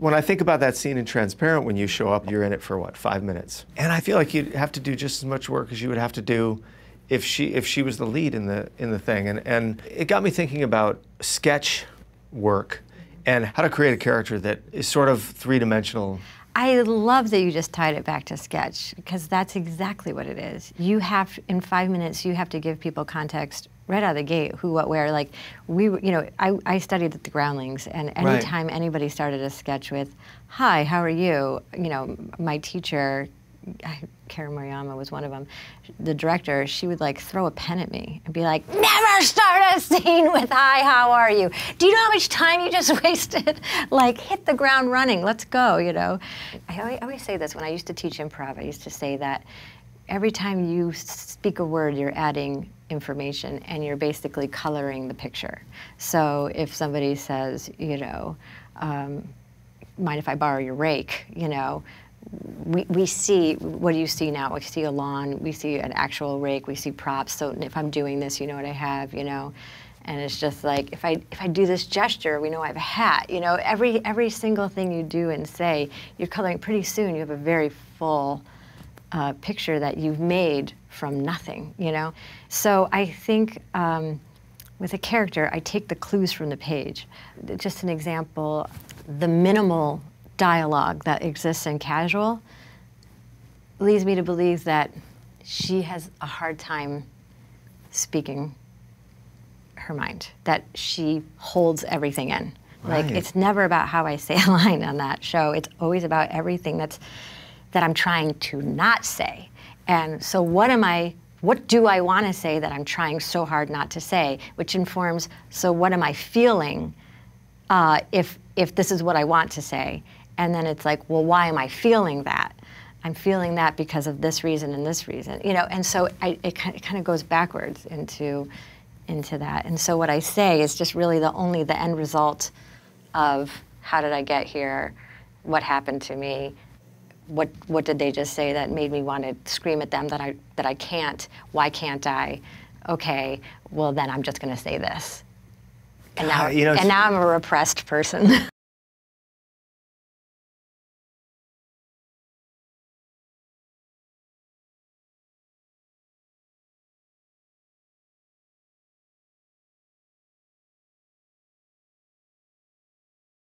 When I think about that scene in Transparent, when you show up, you're in it for what, 5 minutes? And I feel like you'd have to do just as much work as you would have to do if she was the lead in the thing. And it got me thinking about sketch work and how to create a character that is sort of three-dimensional. I love that you just tied it back to sketch, because that's exactly what it is. You have, in 5 minutes, you have to give people context right out of the gate, who, what, where. Like, I studied at the Groundlings, and anytime anybody started a sketch with, "Hi, how are you?" My teacher, Karen Moriyama was one of them, the director, she would like throw a pen at me and be like, "Never start a scene with 'Hi, how are you?' Do you know how much time you just wasted? Like, hit the ground running, let's go," I always say this when I used to teach improv. I used to say that every time you speak a word, you're adding information and you're basically coloring the picture. So if somebody says, mind if I borrow your rake, we see, what do you see now? We see a lawn, we see an actual rake, we see props, so if I'm doing this, you know what I have, and it's just like, if I do this gesture, we know I have a hat, every single thing you do and say, you're coloring. Pretty soon you have a very full picture that you've made from nothing, So I think with a character, I take the clues from the page. Just an example, the minimal dialogue that exists in Casual leads me to believe that she has a hard time speaking her mind, that she holds everything in. Right. Like, it's never about how I say a line on that show. It's always about everything that I'm trying to not say. And so what do I want to say that I'm trying so hard not to say, which informs, so what am I feeling if this is what I want to say? And then it's like, well, why am I feeling that? I'm feeling that because of this reason and this reason, and so it kind of goes backwards into that. And so what I say is just really only the end result of how did I get here, what happened to me, what did they just say that made me want to scream at them that I can't, why can't I? Okay, well then I'm just going to say this. And now, and now I'm a repressed person.